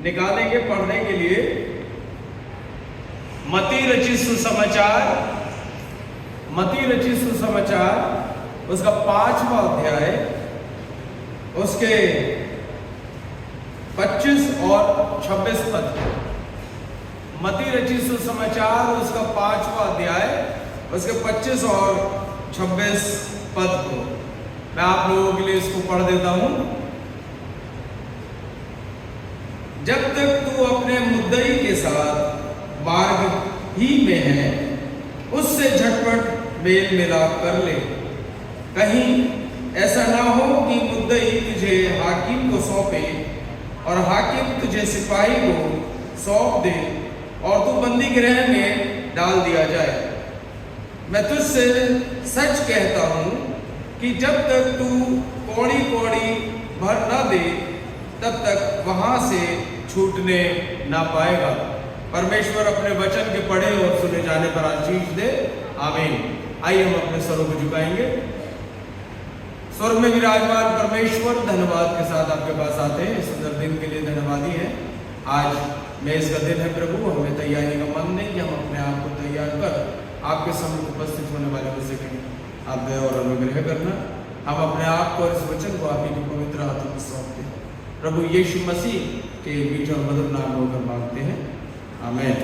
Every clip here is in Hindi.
निकालेंगे पढ़ने के लिए। मती रचित सुसमाचार, मती रचित सुसमाचार उसका 5वां अध्याय, उसके 25 और 26 पद। मती रचित सुसमाचार उसका 5वां अध्याय, उसके 25 और 26 पद को मैं आप लोगों के लिए इसको पढ़ देता हूं। जब तक तू अपने मुद्दई के साथ मार्ग ही में है, उससे झटपट मेल मिलाप कर ले। कहीं ऐसा ना हो कि मुद्दई तुझे हाकिम को सौंपे और हाकिम तुझे सिपाही को सौंप दे और तू बंदी गृह में डाल दिया जाए। मैं तुझसे सच कहता हूं कि जब तक तू कौड़ी कौड़ी भर न दे, तब तक वहां से छूटने ना पाएगा। परमेश्वर अपने वचन के पढ़े और सुने जाने पर आशीष दे, आमीन। आइए हम अपने सरों को झुकाएंगे। स्वर्ग में विराजमान परमेश्वर, धन्यवाद के साथ आपके पास आते हैं। सुंदर दिन के लिए धन्यवादी है। आज मेज का दिन है प्रभु, हमें तैयारी का मन नहीं कि हम अपने आप को तैयार कर आपके सम्मुख उपस्थित होने वाले हो सकें। आप दया और अनुग्रह करना। हम अपने आप को और इस वचन को आप ही की पवित्र हाथों में सौंपते हैं। प्रभु यीशु मसीह के मीठ और मधुर नाम होकर मांगते हैं, आमीन।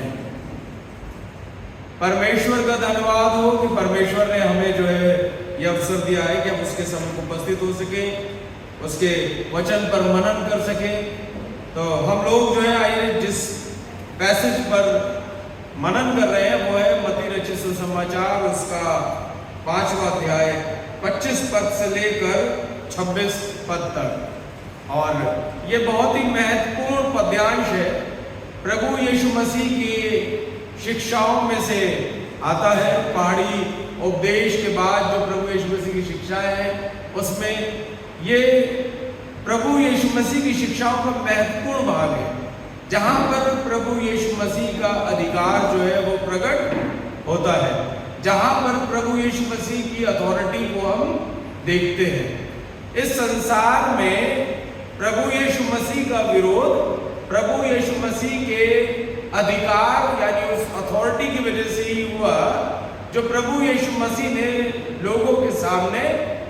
परमेश्वर का धन्यवाद हो कि परमेश्वर ने हमें जो है यह अवसर दिया है कि हम उसके सम्मुख उपस्थित हो सके, उसके वचन पर मनन कर सके। तो हम लोग जो है आइए जिस पैसेज पर मनन कर रहे हैं वो है मती रचित सुसमाचार, उसका 5वां अध्याय 25 पद से लेकर 26 पद तक। और ये बहुत ही महत्वपूर्ण पद्यांश है। प्रभु यीशु मसीह की शिक्षाओं में से आता है। पहाड़ी उपदेश के बाद जो प्रभु यीशु मसीह की शिक्षाएं हैं, उसमें ये प्रभु यीशु मसीह की शिक्षाओं का महत्वपूर्ण भाग है, जहां पर प्रभु यीशु मसीह का अधिकार जो है वो प्रकट होता है, जहां पर प्रभु यीशु मसीह की अथॉरिटी को हम देखते हैं। इस संसार में प्रभु यीशु मसीह का विरोध प्रभु यीशु मसीह के अधिकार यानी उस अथॉरिटी की वजह से ही हुआ जो प्रभु यीशु मसीह ने लोगों के सामने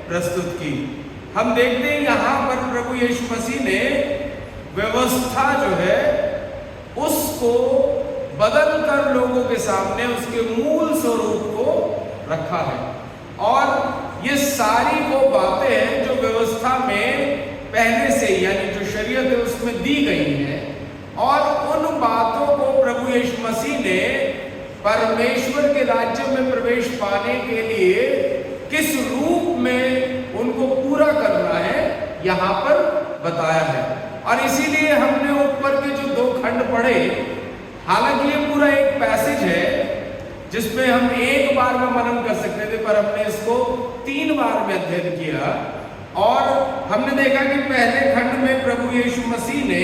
प्रस्तुत की। हम देखते हैं यहाँ पर प्रभु यीशु मसीह ने व्यवस्था जो है उसको बदल कर लोगों के सामने उसके मूल स्वरूप को रखा है। और ये सारी वो बातें हैं जो व्यवस्था में पहले से यानी जो शरीयत है उसमें दी गई है, और उन बातों को प्रभु यीशु मसीह ने परमेश्वर के राज्य में प्रवेश पाने के लिए किस रूप में उनको पूरा करना है यहाँ पर बताया है। और इसीलिए हमने ऊपर के जो 2 खंड पढ़े, हालांकि ये पूरा एक पैसेज है जिसमें हम एक बार में मनन कर सकते थे, पर हमने इसको 3 बार में अध्ययन किया। और हमने देखा कि पहले खंड में प्रभु यीशु मसीह ने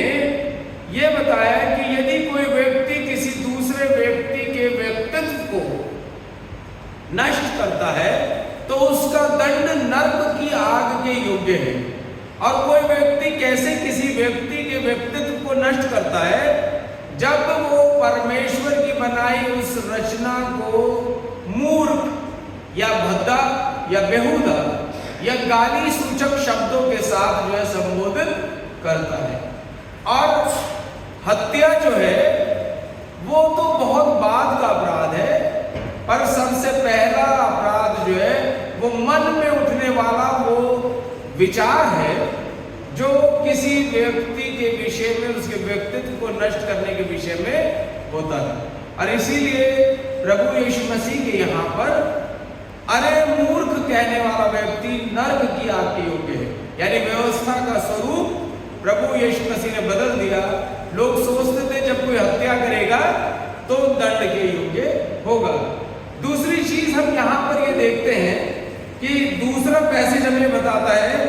ये बताया कि यदि कोई व्यक्ति किसी दूसरे व्यक्ति के व्यक्तित्व को नष्ट करता है तो उसका दंड नर्क की आग के योग्य है। और कोई व्यक्ति कैसे किसी व्यक्ति के व्यक्तित्व को नष्ट करता है, जब वो परमेश्वर की बनाई उस रचना को मूर्ख या भद्दा या बेहुदा या गाली सूचक शब्दों के साथ जो है संबोधित करता है। और हत्या जो है वो तो बहुत बाद का अपराध है, पर सबसे पहला अपराध जो है वो मन में उठने वाला वो विचार है जो किसी व्यक्ति के विषय में उसके व्यक्तित्व को नष्ट करने के विषय में होता है। और इसीलिए प्रभु यीशु मसीह के यहाँ पर अरे मूर्ख कहने वाला व्यक्ति नर्क की आग के योग्य है। यानी व्यवस्था का स्वरूप प्रभु यीशु मसीह ने बदल दिया। लोग सोचते थे जब कोई हत्या करेगा तो दंड के योग्य होगा। दूसरी चीज हम यहाँ पर ये देखते हैं कि दूसरा पैसेज हमें बताता है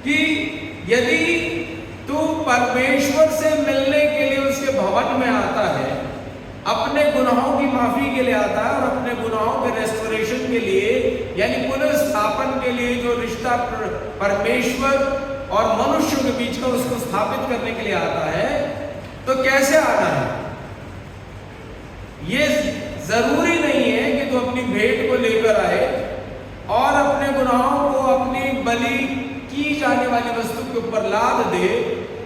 कि यदि तू परमेश्वर से मिलने के लिए उसके भवन में आता है, अपने गुनाहों की माफी के लिए आता है और अपने गुनाहों के रेस्टोरेशन के लिए यानी पुनर्स्थापन के लिए जो रिश्ता परमेश्वर और मनुष्य के बीच का उसको स्थापित करने के लिए आता है, ऊपर लाद दे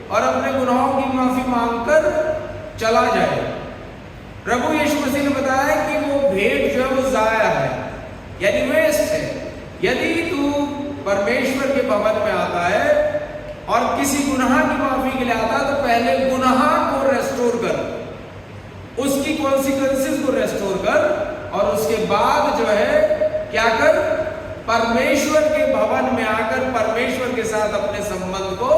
और अपने गुनाहों की माफी मांगकर चला जाए। प्रभु यीशु मसीह ने बताया कि वो भेंट जो है वो जाया है, यानी वेस्ट है। यदि तू परमेश्वर के भवन में आता है और किसी गुनाह की माफी के लिए आता है, तो पहले गुनाह को रेस्टोर कर, उसकी कॉन्सिक्वेंसेस को रेस्टोर कर, और उसके बाद जो है क्या कर, परमेश्वर के भवन में आकर परमेश्वर के साथ अपने संबंध को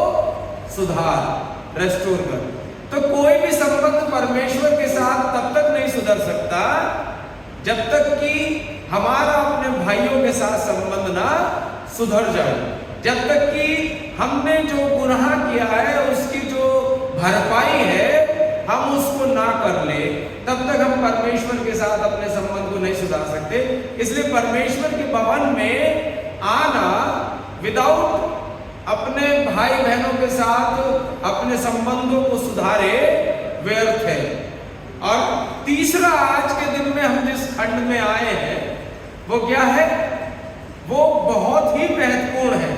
सुधार, रेस्टोर कर। तो कोई भी संबंध परमेश्वर के साथ तब तक नहीं सुधर सकता जब तक कि हमारा अपने भाइयों के साथ संबंध ना सुधर जाए, जब तक कि हमने जो गुनाह किया है उसकी जो भरपाई है हम उसको ना कर ले, तब तक हम परमेश्वर के साथ अपने संबंध को नहीं सुधार सकते। इसलिए परमेश्वर के भवन में आना विदाउट अपने भाई बहनों के साथ अपने संबंधों को सुधारे व्यर्थ है। और तीसरा, आज के दिन में हम जिस खंड में आए हैं वो क्या है, वो बहुत ही महत्वपूर्ण है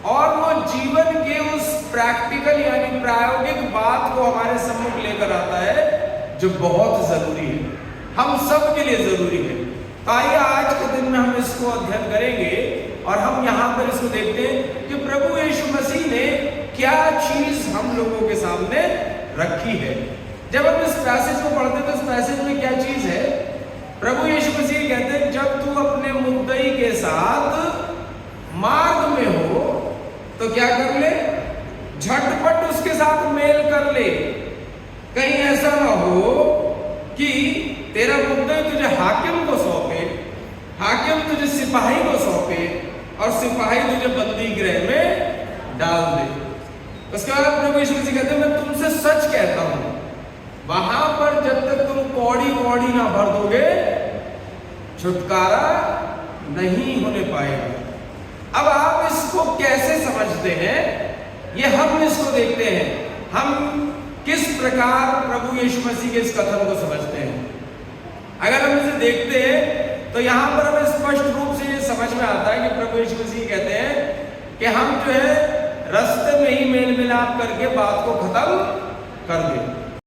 और वो जीवन के उस प्रैक्टिकल यानी प्रायोगिक बात को हमारे सम्मुख लेकर आता है जो बहुत जरूरी है, हम सब के लिए जरूरी है। तो आइए आज के दिन में हम इसको अध्ययन करेंगे और हम यहाँ पर इसको देखते हैं कि प्रभु यीशु मसीह ने क्या चीज हम लोगों के सामने रखी है। जब हम इस पैसेज को पढ़ते हैं तो इस पैसेज में क्या चीज है, प्रभु यीशु मसीह कहते हैं जब तू अपने मुद्दई के साथ मार्ग में हो तो क्या कर ले, झटपट उसके साथ मेल कर ले। कहीं ऐसा ना हो कि तेरा मुद्दई तुझे हाकिम को सौंपे, हाकिम तुझे सिपाही को सौंपे और सिपाही तुझे बंदी गृह में डाल दे। उसके बाद प्रभु यीशु मसीह कहते हैं मैं तुमसे सच कहता हूं, वहां पर जब तक तुम कौड़ी कौड़ी ना भर दोगे छुटकारा नहीं होने पाएगा। अब आप इसको कैसे समझते हैं, ये हम इसको देखते हैं, हम किस प्रकार प्रभु यीशु मसीह के इस कथन को समझते हैं। अगर हम इसे देखते हैं तो यहां पर हमें स्पष्ट रूप से ये समझ में आता है कि प्रभु यीशु मसीह कहते हैं कि हम जो है रास्ते में ही मेल मिलाप करके बात को खत्म कर दें।